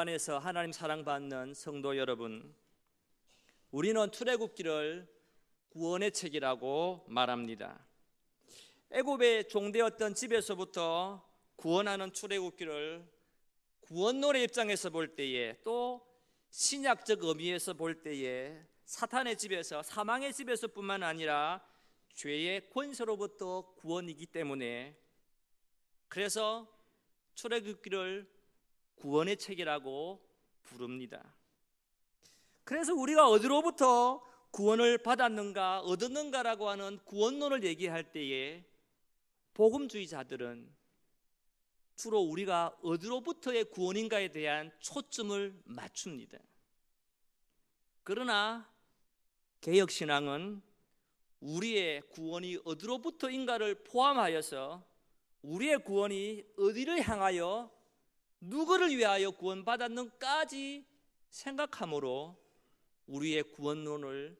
안에서 하나님 사랑받는 성도 여러분, 우리는 출애굽기를 구원의 책이라고 말합니다. 애굽에 종되었던 집에서부터 구원하는 출애굽기를 구원론의 입장에서 볼 때에, 또 신약적 의미에서 볼 때에 사탄의 집에서, 사망의 집에서뿐만 아니라 죄의 권세로부터 구원이기 때문에, 그래서 출애굽기를 구원의 책이라고 부릅니다. 그래서 우리가 어디로부터 구원을 받았는가, 얻었는가라고 하는 구원론을 얘기할 때에 복음주의자들은 주로 우리가 어디로부터의 구원인가에 대한 초점을 맞춥니다. 그러나 개혁신앙은 우리의 구원이 어디로부터인가를 포함하여서 우리의 구원이 어디를 향하여 누구를 위하여 구원받았는까지 생각함으로 우리의 구원론을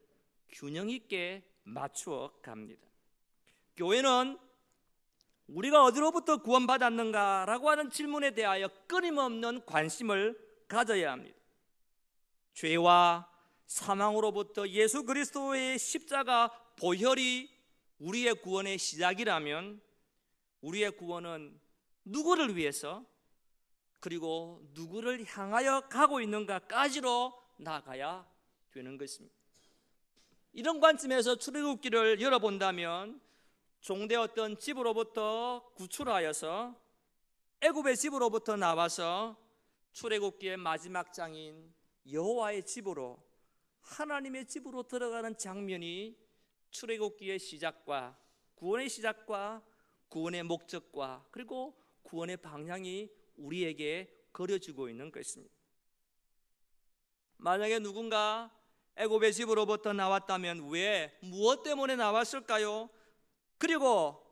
균형 있게 맞추어 갑니다. 교회는 우리가 어디로부터 구원받았는가라고 하는 질문에 대하여 끊임없는 관심을 가져야 합니다. 죄와 사망으로부터 예수 그리스도의 십자가 보혈이 우리의 구원의 시작이라면, 우리의 구원은 누구를 위해서, 그리고 누구를 향하여 가고 있는가까지로 나아가야 되는 것입니다. 이런 관점에서 출애굽기를 열어본다면, 종되었던 집으로부터 구출하여서 애굽의 집으로부터 나와서 출애굽기의 마지막 장인 여호와의 집으로, 하나님의 집으로 들어가는 장면이 출애굽기의 시작과 구원의 시작과 구원의 목적과 그리고 구원의 방향이 우리에게 그려지고 있는 것입니다. 만약에 누군가 애굽의 집으로부터 나왔다면 왜, 무엇 때문에 나왔을까요? 그리고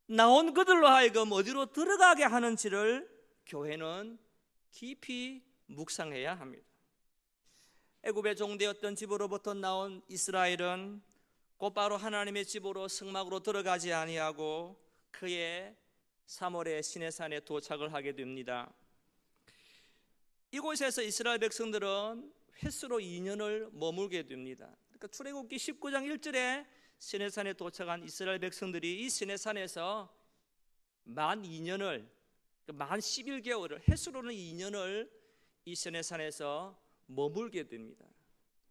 나온 그들로 하여금 어디로 들어가게 하는지를 교회는 깊이 묵상해야 합니다. 애굽의 종되었던 집으로부터 나온 이스라엘은 곧바로 하나님의 집으로 성막으로 들어가지 아니하고 그의 3월에 시내산에 도착을 하게 됩니다. 이곳에서 이스라엘 백성들은 횟수로 2년을 머물게 됩니다. 그러니까 출애굽기 19장 1절에 시내산에 도착한 이스라엘 백성들이 이 시내산에서 만 2년을, 만 11개월을, 횟수로는 2년을 이 시내산에서 머물게 됩니다.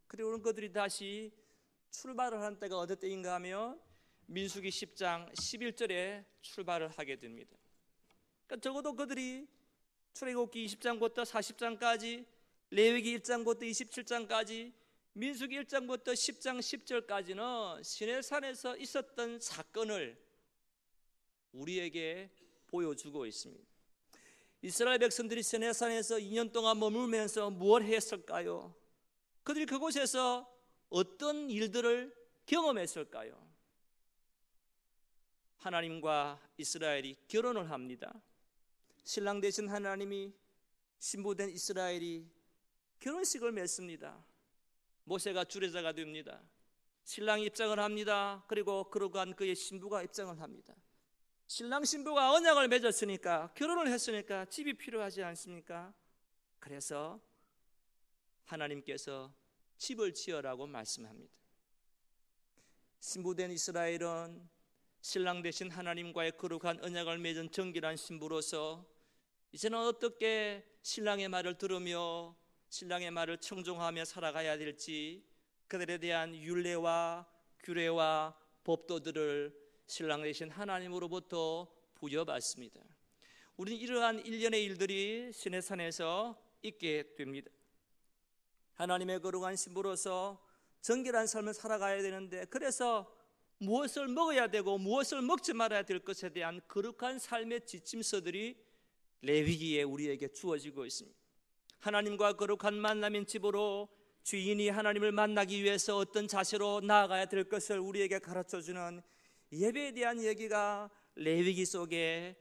그리고 그들이 다시 출발을 한 때가 어느 때인가 하면 민수기 10장 11절에 출발을 하게 됩니다. 그러니까 적어도 그들이 출애굽기 20장부터 40장까지, 레위기 1장부터 27장까지, 민수기 1장부터 10장 10절까지는 시내산에서 있었던 사건을 우리에게 보여주고 있습니다. 이스라엘 백성들이 시내산에서 2년 동안 머물면서 무엇을 했을까요? 그들이 그곳에서 어떤 일들을 경험했을까요? 하나님과 이스라엘이 결혼을 합니다. 신랑 되신 하나님이 신부된 이스라엘이 결혼식을 맺습니다. 모세가 주례자가 됩니다. 신랑이 입장을 합니다. 그리고 그러고 한 그의 신부가 입장을 합니다. 신랑 신부가 언약을 맺었으니까, 결혼을 했으니까 집이 필요하지 않습니까? 그래서 하나님께서 집을 지어라고 말씀합니다. 신부된 이스라엘은 신랑 되신 하나님과의 거룩한 언약을 맺은 정결한 신부로서 이제는 어떻게 신랑의 말을 들으며 신랑의 말을 청종하며 살아가야 될지, 그들에 대한 율례와 규례와 법도들을 신랑 되신 하나님으로부터 부여받습니다. 우리는 이러한 일련의 일들이 시내산에서 있게 됩니다. 하나님의 거룩한 신부로서 정결한 삶을 살아가야 되는데, 그래서 무엇을 먹어야 되고 무엇을 먹지 말아야 될 것에 대한 거룩한 삶의 지침서들이 레위기에 우리에게 주어지고 있습니다. 하나님과 거룩한 만남인 집으로 주인이 하나님을 만나기 위해서 어떤 자세로 나아가야 될 것을 우리에게 가르쳐주는 예배에 대한 얘기가 레위기 속에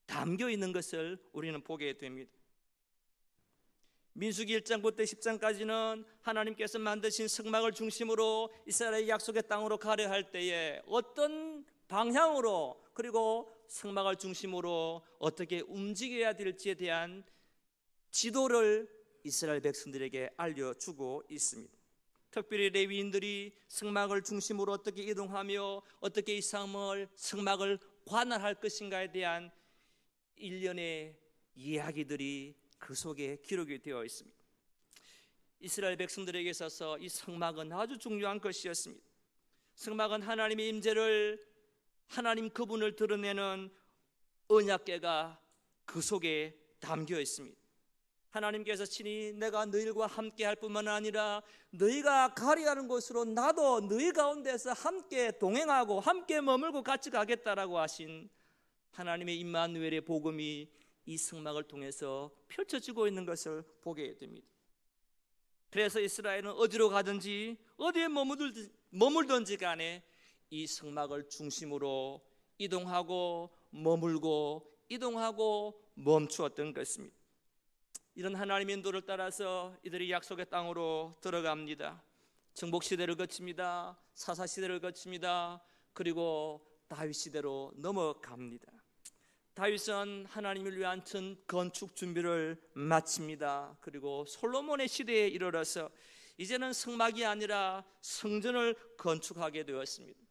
담겨 있는 것을 우리는 보게 됩니다. 민수기 1장부터 10장까지는 하나님께서 만드신 성막을 중심으로 이스라엘의 약속의 땅으로 가려 할 때에 어떤 방향으로, 그리고 성막을 중심으로 어떻게 움직여야 될지에 대한 지도를 이스라엘 백성들에게 알려주고 있습니다. 특별히 레위인들이 성막을 중심으로 어떻게 이동하며 어떻게 이 성막을 관할할 것인가에 대한 일련의 이야기들이 그 속에 기록이 되어 있습니다. 이스라엘 백성들에게 있어서 이 성막은 아주 중요한 것이었습니다. 성막은 하나님의 임재를, 하나님 그분을 드러내는 언약궤가 그 속에 담겨 있습니다. 하나님께서 친히 내가 너희들과 함께 할 뿐만 아니라 너희가 가려 하는 곳으로 나도 너희 가운데서 함께 동행하고 함께 머물고 같이 가겠다라고 하신 하나님의 임마누엘의 복음이 이 성막을 통해서 펼쳐지고 있는 것을 보게 됩니다. 그래서 이스라엘은 어디로 가든지 어디에 머물든지 간에 이 성막을 중심으로 이동하고 머물고 이동하고 멈추었던 것입니다. 이런 하나님의 인도를 따라서 이들이 약속의 땅으로 들어갑니다. 정복시대를 거칩니다. 사사시대를 거칩니다. 그리고 다윗시대로 넘어갑니다. 다윗은 하나님을 위한 전 건축 준비를 마칩니다. 그리고 솔로몬의 시대에 이르러서 이제는 성막이 아니라 성전을 건축하게 되었습니다.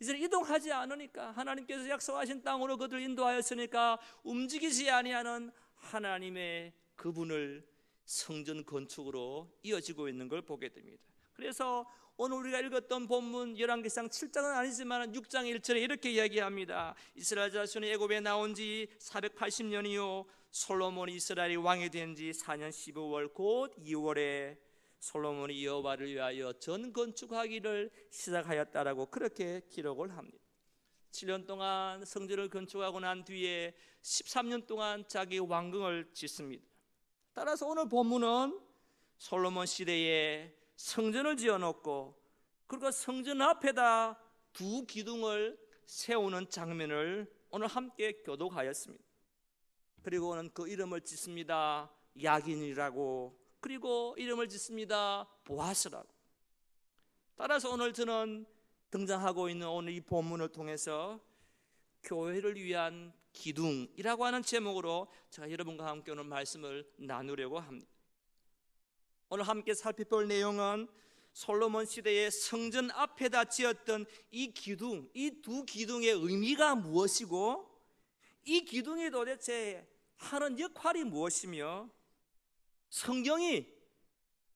이제는 이동하지 않으니까, 하나님께서 약속하신 땅으로 그들을 인도하였으니까 움직이지 아니하는 하나님의 그분을 성전 건축으로 이어지고 있는 걸 보게 됩니다. 그래서 오늘 우리가 읽었던 본문 열왕기상 7장은 아니지만 6장 1절에 이렇게 이야기합니다. 이스라엘 자손이 애굽에 나온 지 480년이요 솔로몬이 이스라엘이 왕이 된 지 4년 15월 곧 2월에 솔로몬이 여호와를 위하여 전 건축하기를 시작하였다라고 그렇게 기록을 합니다. 7년 동안 성전을 건축하고 난 뒤에 13년 동안 자기 왕궁을 짓습니다. 따라서 오늘 본문은 솔로몬 시대에 성전을 지어놓고 그리고 성전 앞에다 두 기둥을 세우는 장면을 오늘 함께 교독하였습니다. 그리고는 그 이름을 짓습니다. 야긴이라고, 그리고 이름을 짓습니다. 보아스라고. 따라서 오늘 저는 등장하고 있는 오늘 이 본문을 통해서 교회를 위한 기둥이라고 하는 제목으로 제가 여러분과 함께 오늘 말씀을 나누려고 합니다. 오늘 함께 살펴볼 내용은 솔로몬 시대의 성전 앞에다 지었던 이 기둥, 이 두 기둥의 의미가 무엇이고 이 기둥이 도대체 하는 역할이 무엇이며 성경이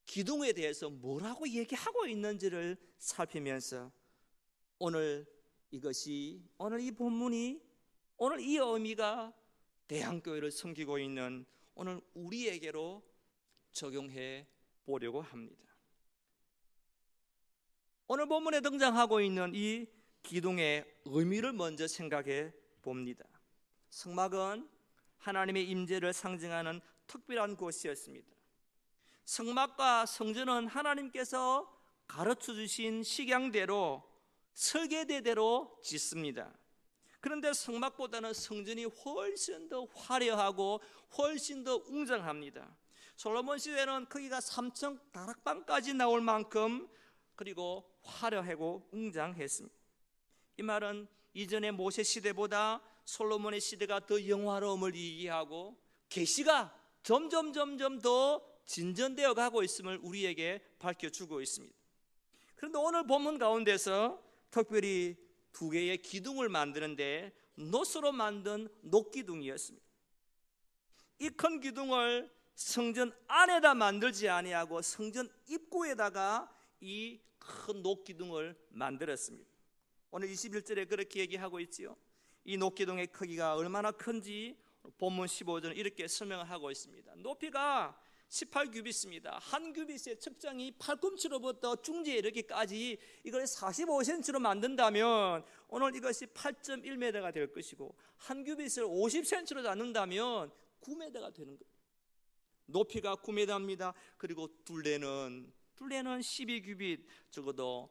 기둥에 대해서 뭐라고 얘기하고 있는지를 살피면서 오늘 이 본문이 오늘 이 의미가 대한교회를 섬기고 있는 오늘 우리에게로 적용해 보려고 합니다. 오늘 본문에 등장하고 있는 이 기둥의 의미를 먼저 생각해 봅니다. 성막은 하나님의 임재를 상징하는 특별한 곳이었습니다. 성막과 성전은 하나님께서 가르쳐 주신 식양대로 설계대대로 짓습니다. 그런데 성막보다는 성전이 훨씬 더 화려하고 훨씬 더 웅장합니다. 솔로몬 시대는 크기가 3층 다락방까지 나올 만큼 그리고 화려하고 웅장했습니다. 이 말은 이전의 모세 시대보다 솔로몬의 시대가 더 영화로움을 얘기하고 계시가 점점 더 진전되어 가고 있음을 우리에게 밝혀주고 있습니다. 그런데 오늘 본문 가운데서 특별히 두 개의 기둥을 만드는데 노스로 만든 녹기둥이었습니다. 이 큰 기둥을 성전 안에다 만들지 아니하고 성전 입구에다가 이 큰 녹기둥을 만들었습니다. 오늘 21절에 그렇게 얘기하고 있지요. 이 녹기둥의 크기가 얼마나 큰지 본문 15절은 이렇게 설명을 하고 있습니다. 높이가 18규빗입니다. 한 규빗의 측정이 팔꿈치로부터 중지에 이르기까지 이걸 45cm로 만든다면 오늘 이것이 8.1m가 될 것이고 한 규빗을 50cm로 나눈다면 9m가 되는 거예요. 높이가 9m입니다. 그리고 둘레는 12규빗, 적어도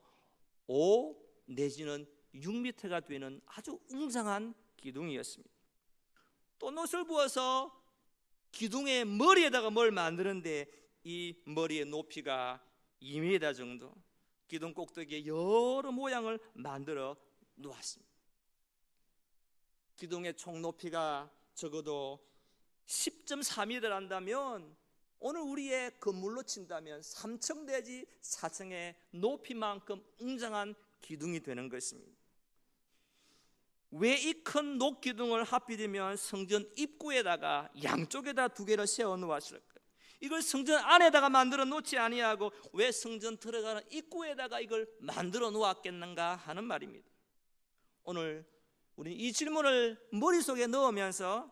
5 내지는 6m가 되는 아주 웅장한 기둥이었습니다. 또 놋을 부어서 기둥의 머리에다가 뭘 만드는데 이 머리의 높이가 2m 정도, 기둥 꼭대기에 여러 모양을 만들어 놓았습니다. 기둥의 총 높이가 적어도 10.4m를 한다면 오늘 우리의 건물로 친다면 3층 내지 4층의 높이만큼 웅장한 기둥이 되는 것입니다. 왜 이 큰 녹기둥을 하필이면 성전 입구에다가 양쪽에다 두 개를 세워 놓았을까요? 이걸 성전 안에다가 만들어 놓지 아니하고 왜 성전 들어가는 입구에다가 이걸 만들어 놓았겠는가 하는 말입니다. 오늘 우리는 이 질문을 머릿속에 넣으면서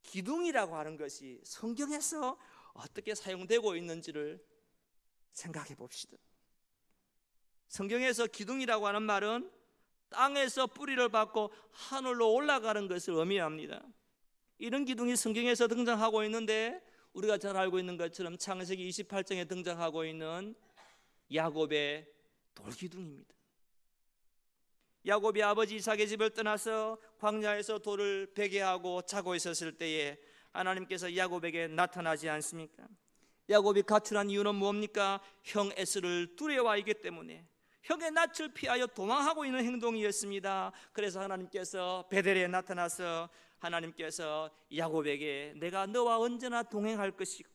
기둥이라고 하는 것이 성경에서 어떻게 사용되고 있는지를 생각해 봅시다. 성경에서 기둥이라고 하는 말은 땅에서 뿌리를 받고 하늘로 올라가는 것을 의미합니다. 이런 기둥이 성경에서 등장하고 있는데 우리가 잘 알고 있는 것처럼 창세기 28장에 등장하고 있는 야곱의 돌기둥입니다. 야곱이 아버지 이삭의 집을 떠나서 광야에서 돌을 베게 하고 자고 있었을 때에 하나님께서 야곱에게 나타나지 않습니까? 야곱이 가출한 이유는 뭡니까? 형 에서를 두려워하기 때문에 형의 낯을 피하여 도망하고 있는 행동이었습니다. 그래서 하나님께서 베델에 나타나서 하나님께서 야곱에게 내가 너와 언제나 동행할 것이고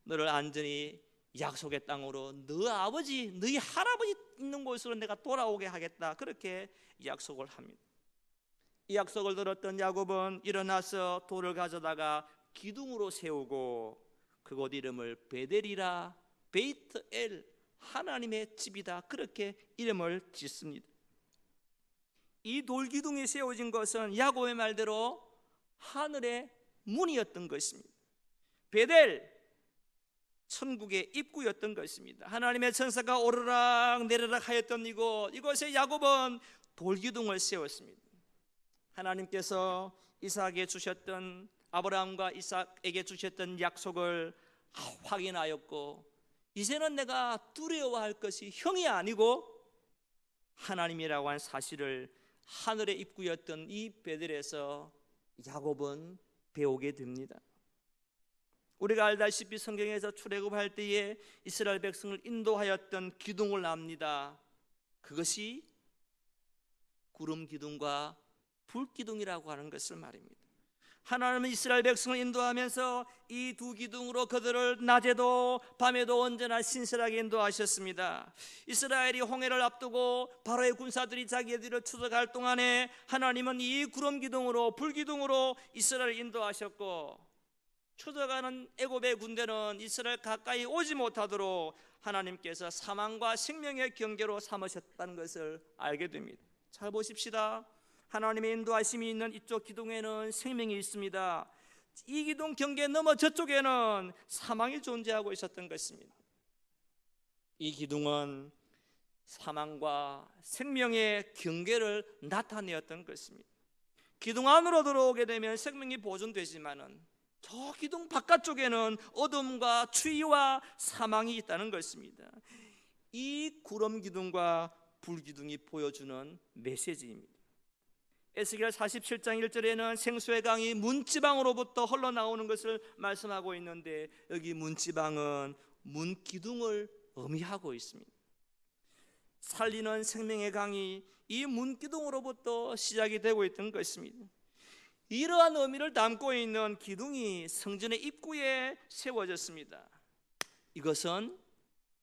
너를 안전히 약속의 땅으로 너 아버지 너희 할아버지 있는 곳으로 내가 돌아오게 하겠다, 그렇게 약속을 합니다. 이 약속을 들었던 야곱은 일어나서 돌을 가져다가 기둥으로 세우고 그곳 이름을 베델이라, 베이트엘, 하나님의 집이다, 그렇게 이름을 짓습니다. 이 돌기둥이 세워진 것은 야곱의 말대로 하늘의 문이었던 것입니다. 베델, 천국의 입구였던 것입니다. 하나님의 천사가 오르락 내리락 하였던 이곳에 야곱은 돌기둥을 세웠습니다. 하나님께서 이삭에게 주셨던, 아브라함과 이삭에게 주셨던 약속을 확인하였고 이제는 내가 두려워할 것이 형이 아니고 하나님이라고 하는 사실을 하늘의 입구였던 이 베델에서 야곱은 배우게 됩니다. 우리가 알다시피 성경에서 출애굽할 때에 이스라엘 백성을 인도하였던 기둥을 압니다. 그것이 구름 기둥과 불 기둥이라고 하는 것을 말입니다. 하나님은 이스라엘 백성을 인도하면서 이 두 기둥으로 그들을 낮에도 밤에도 언제나 신실하게 인도하셨습니다. 이스라엘이 홍해를 앞두고 바로의 군사들이 자기들을 추적할 동안에 하나님은 이 구름 기둥으로, 불 기둥으로 이스라엘을 인도하셨고 추적하는 애굽의 군대는 이스라엘 가까이 오지 못하도록 하나님께서 사망과 생명의 경계로 삼으셨다는 것을 알게 됩니다. 잘 보십시다. 하나님의 인도하심이 있는 이쪽 기둥에는 생명이 있습니다. 이 기둥 경계 넘어 저쪽에는 사망이 존재하고 있었던 것입니다. 이 기둥은 사망과 생명의 경계를 나타내었던 것입니다. 기둥 안으로 들어오게 되면 생명이 보존되지만은 저 기둥 바깥쪽에는 어둠과 추위와 사망이 있다는 것입니다. 이 구름 기둥과 불 기둥이 보여주는 메시지입니다. 에스겔 47장 1절에는 생수의 강이 문지방으로부터 흘러나오는 것을 말씀하고 있는데 여기 문지방은 문기둥을 의미하고 있습니다. 살리는 생명의 강이 이 문기둥으로부터 시작이 되고 있던 것입니다. 이러한 의미를 담고 있는 기둥이 성전의 입구에 세워졌습니다. 이것은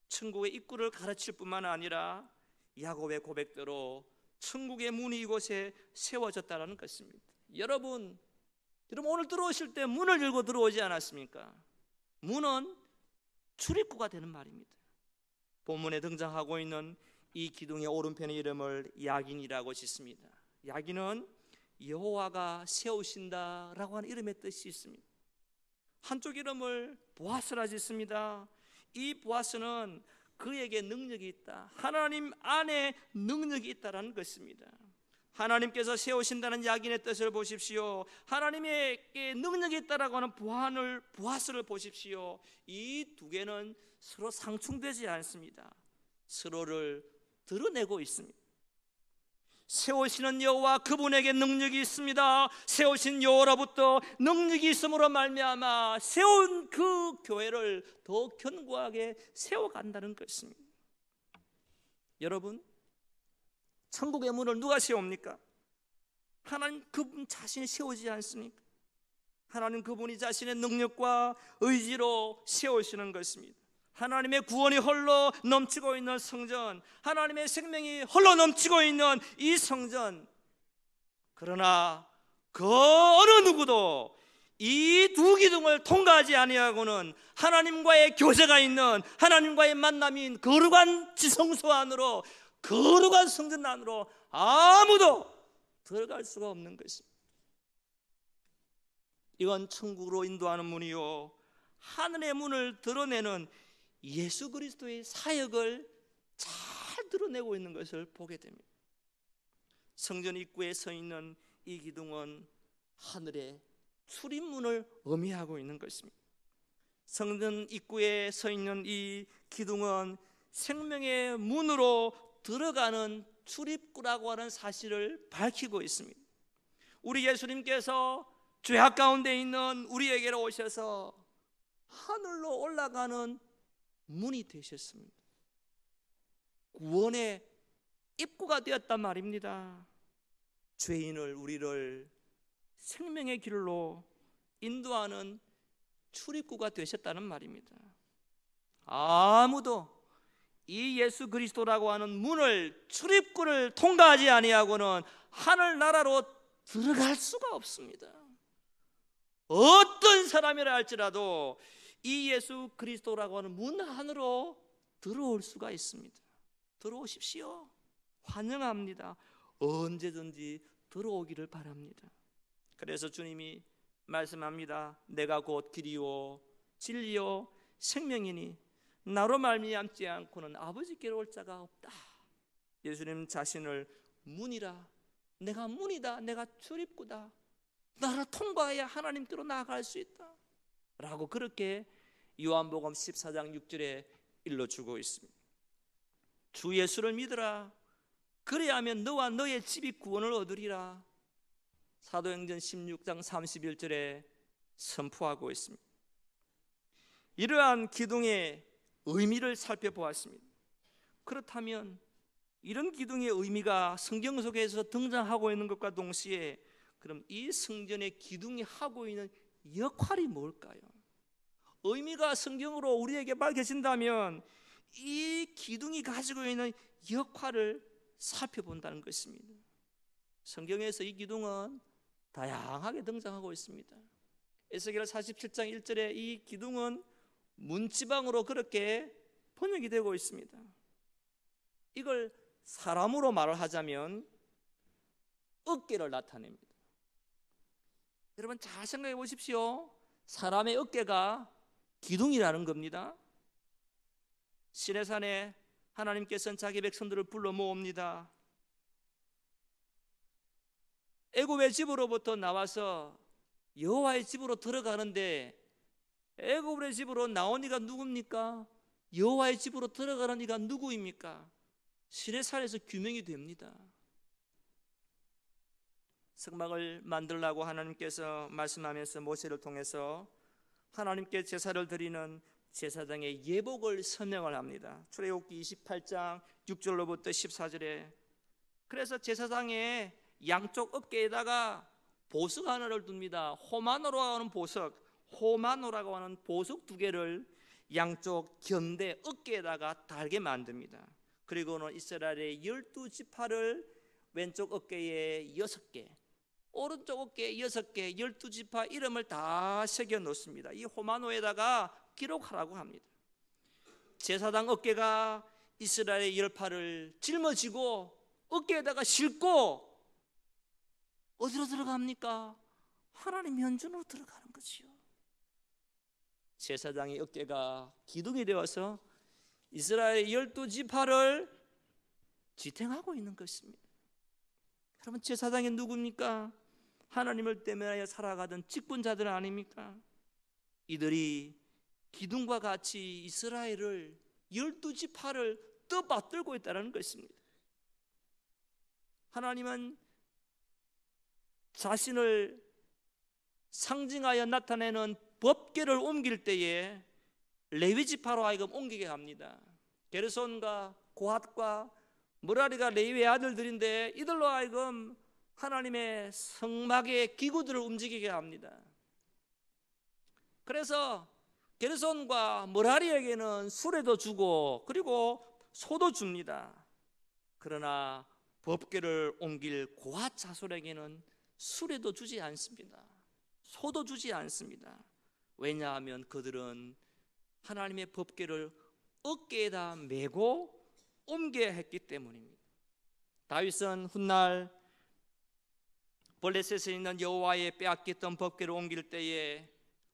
천국의 입구를 가르칠 뿐만 아니라 야곱의 고백대로 천국의 문이 이곳에 세워졌다는 것입니다. 여러분 오늘 들어오실 때 문을 열고 들어오지 않았습니까? 문은 출입구가 되는 말입니다. 본문에 등장하고 있는 이 기둥의 오른편의 이름을 야긴이라고 짓습니다. 야긴은 여호와가 세우신다라고 하는 이름의 뜻이 있습니다. 한쪽 이름을 보아스라 짓습니다. 이 보아스는 그에게 능력이 있다, 하나님 안에 능력이 있다라는 것입니다. 하나님께서 세우신다는 야긴의 뜻을 보십시오. 하나님에게 능력이 있다라고 하는 보아스를 보십시오. 이 두 개는 서로 상충되지 않습니다. 서로를 드러내고 있습니다. 세우시는 여호와, 그분에게 능력이 있습니다. 세우신 여호와로부터 능력이 있음으로 말미암아 세운 그 교회를 더 견고하게 세워간다는 것입니다. 여러분, 천국의 문을 누가 세웁니까? 하나님 그분 자신이 세우지 않습니까? 하나님 그분이 자신의 능력과 의지로 세우시는 것입니다. 하나님의 구원이 홀로 넘치고 있는 성전, 하나님의 생명이 홀로 넘치고 있는 이 성전, 그러나 그 어느 누구도 이 두 기둥을 통과하지 아니하고는 하나님과의 교제가 있는, 하나님과의 만남인 거룩한 지성소 안으로, 거룩한 성전 안으로 아무도 들어갈 수가 없는 것입니다. 이건 천국으로 인도하는 문이요, 하늘의 문을 드러내는 예수 그리스도의 사역을 잘 드러내고 있는 것을 보게 됩니다. 성전 입구에 서 있는 이 기둥은 하늘의 출입문을 의미하고 있는 것입니다. 성전 입구에 서 있는 이 기둥은 생명의 문으로 들어가는 출입구라고 하는 사실을 밝히고 있습니다. 우리 예수님께서 죄악 가운데 있는 우리에게로 오셔서 하늘로 올라가는 문이 되셨습니다. 구원의 입구가 되었단 말입니다. 죄인을, 우리를 생명의 길로 인도하는 출입구가 되셨다는 말입니다. 아무도 이 예수 그리스도라고 하는 문을, 출입구를 통과하지 아니하고는 하늘나라로 들어갈 수가 없습니다. 어떤 사람이라 할지라도 이 예수 그리스도라고 하는 문 안으로 들어올 수가 있습니다. 들어오십시오. 환영합니다. 언제든지 들어오기를 바랍니다. 그래서 주님이 말씀합니다. 내가 곧 길이요 진리요 생명이니 나로 말미암지 않고는 아버지께로 올 자가 없다. 예수님 자신을 문이라, 내가 문이다, 내가 출입구다, 나를 통과해야 하나님께로 나아갈 수 있다 라고 그렇게 요한복음 14장 6절에 일러주고 있습니다. 주 예수를 믿으라. 그래야면 너와 너의 집이 구원을 얻으리라. 사도행전 16장 31절에 선포하고 있습니다. 이러한 기둥의 의미를 살펴보았습니다. 그렇다면 이런 기둥의 의미가 성경 속에서 등장하고 있는 것과 동시에 그럼 이 성전의 기둥이 하고 있는 역할이 뭘까요? 의미가 성경으로 우리에게 밝혀진다면 이 기둥이 가지고 있는 역할을 살펴본다는 것입니다. 성경에서 이 기둥은 다양하게 등장하고 있습니다. 에스겔 47장 1절에 이 기둥은 문지방으로 그렇게 번역이 되고 있습니다. 이걸 사람으로 말을 하자면 어깨를 나타냅니다. 여러분 잘 생각해 보십시오. 사람의 어깨가 기둥이라는 겁니다. 시내산에 하나님께서는 자기 백성들을 불러 모읍니다. 애굽의 집으로부터 나와서 여호와의 집으로 들어가는데 애굽의 집으로 나온 이가 누굽니까? 여호와의 집으로 들어가는 이가 누구입니까? 시내산에서 규명이 됩니다. 성막을 만들라고 하나님께서 말씀하면서 모세를 통해서 하나님께 제사를 드리는 제사장의 예복을 설명을 합니다. 출애굽기 28장 6절로부터 14절에 그래서 제사장의 양쪽 어깨에다가 보석 하나를 둡니다. 호마노라고 하는 보석, 호마노라고 하는 보석 2개를 양쪽 견대 어깨에다가 달게 만듭니다. 그리고는 이스라엘의 12지파를 왼쪽 어깨에 6개, 오른쪽 어깨에 6개, 12지파 이름을 다 새겨 놓습니다. 이 호마노에다가 기록하라고 합니다. 제사장 어깨가 이스라엘의 10팔을 짊어지고 어깨에다가 싣고 어디로 들어갑니까? 하나님 현존으로 들어가는 거지요. 제사장의 어깨가 기둥이 되어서 이스라엘의 12지파를 지탱하고 있는 것입니다. 여러분 제사장이 누굽니까? 하나님을 때문에 살아가던 직분자들 아닙니까? 이들이 기둥과 같이 이스라엘을 12지파를 떠받들고 있다는 것입니다. 하나님은 자신을 상징하여 나타내는 법궤를 옮길 때에 레위지파로 하여금 옮기게 합니다. 게르손과 고핫과 므라리가 레위의 아들들인데 이들로 하여금 하나님의 성막의 기구들을 움직이게 합니다. 그래서 게르손과 머라리에게는 수레도 주고 그리고 소도 줍니다. 그러나 법궤를 옮길 고핫 자손에게는 수레도 주지 않습니다. 소도 주지 않습니다. 왜냐하면 그들은 하나님의 법궤를 어깨에다 메고 옮겨야 했기 때문입니다. 다윗은 훗날 블레셋에 있는 여호와의 빼앗겼던 법궤를 옮길 때에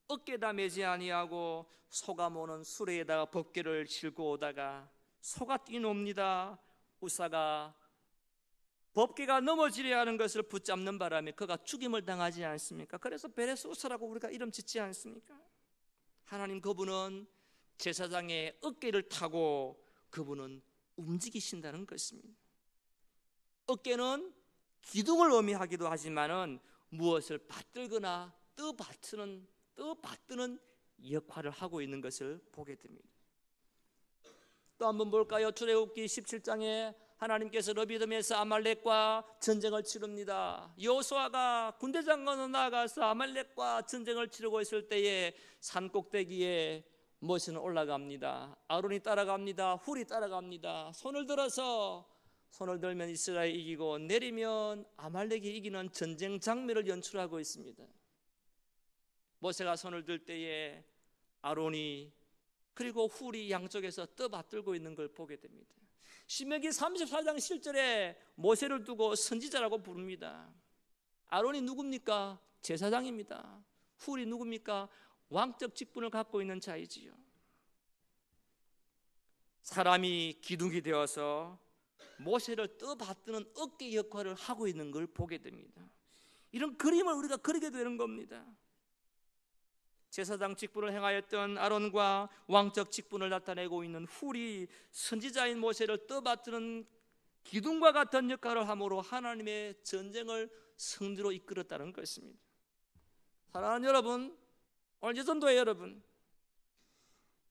어깨에다 매지 아니하고 소가 모는 수레에다가 법궤를 싣고 오다가 소가 뛰놉니다. 우사가 법궤가 넘어지려 하는 것을 붙잡는 바람에 그가 죽임을 당하지 않습니까? 그래서 베레스 우사라고 우리가 이름 짓지 않습니까? 하나님 그분은 제사장의 어깨를 타고 그분은 움직이신다는 것입니다. 어깨는 기둥을 의미하기도 하지만은 무엇을 받들거나 떠받드는 역할을 하고 있는 것을 보게 됩니다. 또 한번 볼까요? 출애굽기 17장에 하나님께서 르비딤에서 아말렉과 전쟁을 치릅니다. 여호수아가 군대장관으로 나아가서 아말렉과 전쟁을 치르고 있을 때에 산꼭대기에 모세는 올라갑니다. 아론이 따라갑니다. 훌이 따라갑니다. 손을 들면 이스라엘이 이기고 내리면 아말렉이 이기는 전쟁 장면을 연출하고 있습니다. 모세가 손을 들 때에 아론이 그리고 훌이 양쪽에서 떠받들고 있는 걸 보게 됩니다. 신명기 34장 7절에 모세를 두고 선지자라고 부릅니다. 아론이 누굽니까? 제사장입니다. 훌이 누굽니까? 왕적 직분을 갖고 있는 자이지요. 사람이 기둥이 되어서 모세를 떠받드는 어깨 역할을 하고 있는 걸 보게 됩니다. 이런 그림을 우리가 그리게 되는 겁니다. 제사장 직분을 행하였던 아론과 왕적 직분을 나타내고 있는 훌이 선지자인 모세를 떠받드는 기둥과 같은 역할을 함으로 하나님의 전쟁을 승리로 이끌었다는 것입니다. 사랑하는 여러분, 오늘 예전도의 여러분,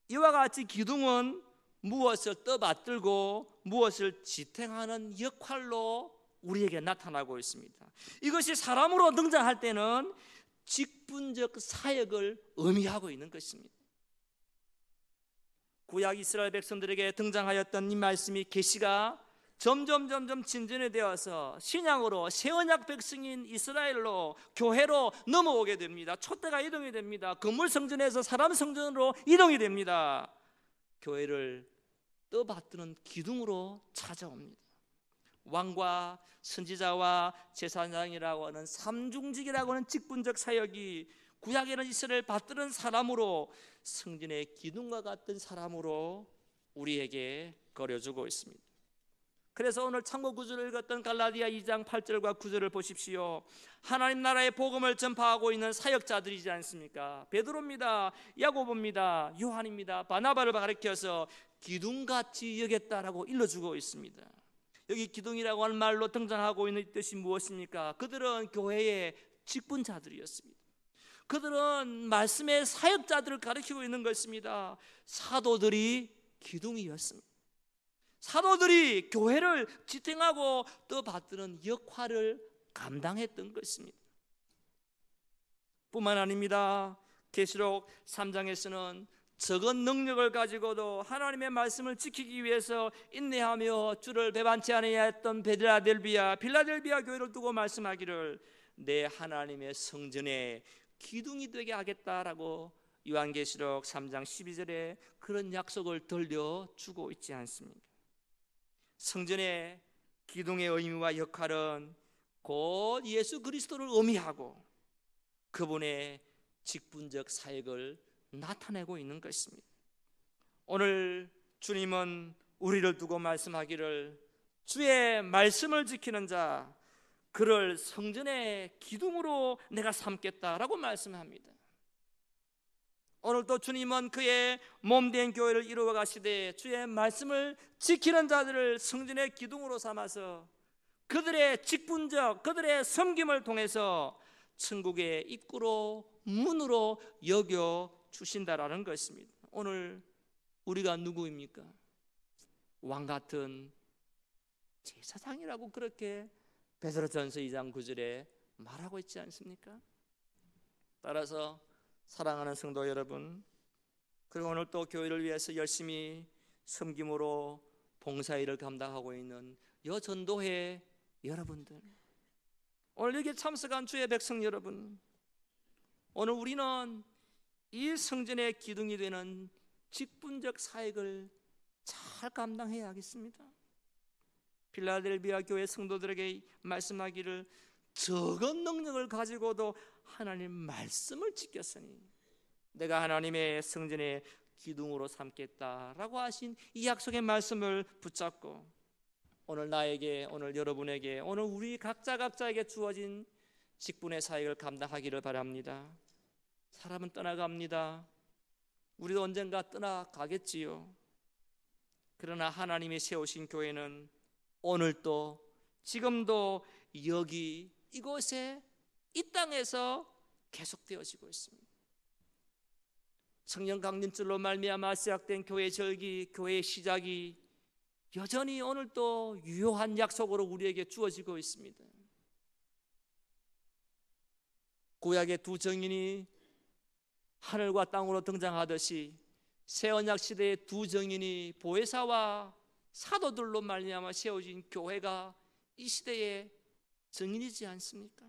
이와 같이 기둥은 무엇을 떠받들고 무엇을 지탱하는 역할로 우리에게 나타나고 있습니다. 이것이 사람으로 등장할 때는 직분적 사역을 의미하고 있는 것입니다. 구약 이스라엘 백성들에게 등장하였던 이 말씀이 계시가 점점 진전이 되어서 신약으로 새 언약 백성인 이스라엘로 교회로 넘어오게 됩니다. 촛대가 이동이 됩니다. 건물 성전에서 사람 성전으로 이동이 됩니다. 교회를 떠받드는 기둥으로 찾아옵니다. 왕과 선지자와 제사장이라고 하는 삼중직이라고 하는 직분적 사역이 구약에는 이스라엘 받드는 사람으로 성전의 기둥과 같은 사람으로 우리에게 거려주고 있습니다. 그래서 오늘 참고 구절을 읽었던 갈라디아 2장 8절과 9절을 보십시오. 하나님 나라의 복음을 전파하고 있는 사역자들이지 않습니까? 베드로입니다, 야고보입니다, 요한입니다, 바나바를 가리켜서 기둥같이 여겼다라고 일러주고 있습니다. 여기 기둥이라고 하는 말로 등장하고 있는 뜻이 무엇입니까? 그들은 교회의 직분자들이었습니다. 그들은 말씀의 사역자들을 가리키고 있는 것입니다. 사도들이 기둥이었습니다. 사도들이 교회를 지탱하고 떠받드는 역할을 감당했던 것입니다. 뿐만 아닙니다. 계시록 3장에서는 적은 능력을 가지고도 하나님의 말씀을 지키기 위해서 인내하며 주를 배반치 아니하였던 빌라델비아 교회를 두고 말씀하기를 내 하나님의 성전에 기둥이 되게 하겠다라고 요한계시록 3장 12절에 그런 약속을 들려주고 있지 않습니까? 성전의 기둥의 의미와 역할은 곧 예수 그리스도를 의미하고 그분의 직분적 사역을 나타내고 있는 것입니다. 오늘 주님은 우리를 두고 말씀하기를 주의 말씀을 지키는 자 그를 성전의 기둥으로 내가 삼겠다라고 말씀합니다. 오늘도 주님은 그의 몸된 교회를 이루어 가시되 주의 말씀을 지키는 자들을 성전의 기둥으로 삼아서 그들의 직분적 그들의 섬김을 통해서 천국의 입구로 문으로 여겨 주신다라는 것입니다. 오늘 우리가 누구입니까? 왕 같은 제사장이라고 그렇게 베드로전서 2장 9절에 말하고 있지 않습니까? 따라서 사랑하는 성도 여러분, 그리고 오늘 또 교회를 위해서 열심히 섬김으로 봉사일을 감당하고 있는 여전도회 여러분들, 오늘 여기에 참석한 주의 백성 여러분, 오늘 우리는 이 성전의 기둥이 되는 직분적 사역을 잘 감당해야 하겠습니다. 필라델비아 교회 성도들에게 말씀하기를 적은 능력을 가지고도 하나님 말씀을 지켰으니 내가 하나님의 성전의 기둥으로 삼겠다라고 하신 이 약속의 말씀을 붙잡고 오늘 나에게, 오늘 여러분에게, 오늘 우리 각자에게 주어진 직분의 사역을 감당하기를 바랍니다. 사람은 떠나갑니다. 우리도 언젠가 떠나가겠지요. 그러나 하나님이 세우신 교회는 오늘도 지금도 여기 이곳에 이 땅에서 계속되어지고 있습니다. 청년 강림줄로 말미암아 시작된 교회 절기, 교회의 시작이 여전히 오늘도 유효한 약속으로 우리에게 주어지고 있습니다. 구약의 두 정인이 하늘과 땅으로 등장하듯이 새 언약 시대의 두 정인이 보혜사와 사도들로 말미암아 세워진 교회가 이 시대의 정인이지 않습니까?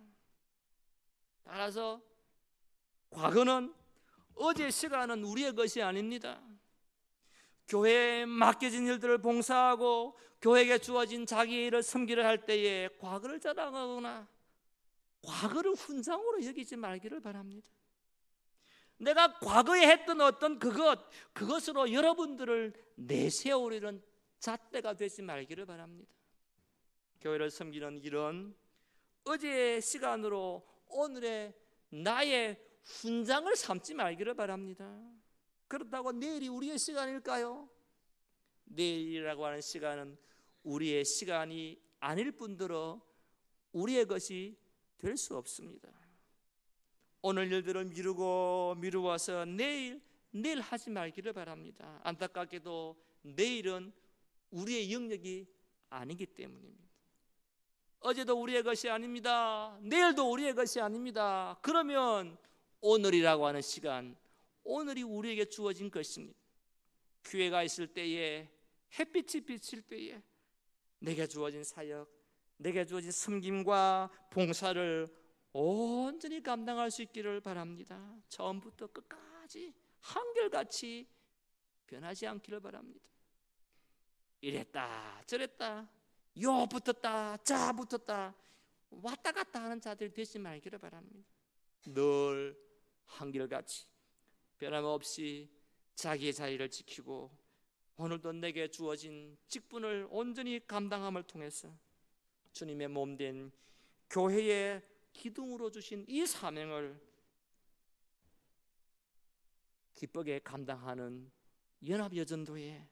따라서 과거는, 어제 시간은 우리의 것이 아닙니다. 교회에 맡겨진 일들을 봉사하고 교회에게 주어진 자기의 일을 섬기려 할 때에 과거를 자랑하거나 과거를 훈장으로 여기지 말기를 바랍니다. 내가 과거에 했던 어떤 그것으로 여러분들을 내세우려는 잣대가 되지 말기를 바랍니다. 교회를 섬기는 일은 어제의 시간으로 오늘의 나의 훈장을 삼지 말기를 바랍니다. 그렇다고 내일이 우리의 시간일까요? 내일이라고 하는 시간은 우리의 시간이 아닐 뿐더러 우리의 것이 될 수 없습니다. 오늘 일들을 미루어서 내일 하지 말기를 바랍니다. 안타깝게도 내일은 우리의 영역이 아니기 때문입니다. 어제도 우리의 것이 아닙니다. 내일도 우리의 것이 아닙니다. 그러면 오늘이라고 하는 시간, 오늘이 우리에게 주어진 것입니다. 기회가 있을 때에, 햇빛이 비칠 때에 내게 주어진 사역, 내게 주어진 섬김과 봉사를 온전히 감당할 수 있기를 바랍니다. 처음부터 끝까지 한결같이 변하지 않기를 바랍니다. 이랬다 저랬다, 요 붙었다 자 붙었다 왔다 갔다 하는 자들이 되지 말기를 바랍니다. 늘 한결같이 변함없이 자기의 자리를 지키고 오늘도 내게 주어진 직분을 온전히 감당함을 통해서 주님의 몸된 교회의 기둥으로 주신 이 사명을 기쁘게 감당하는 연합여전도회,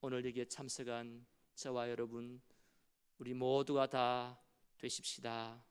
오늘 여기에 참석한 저와 여러분, 우리 모두가 다 되십시다.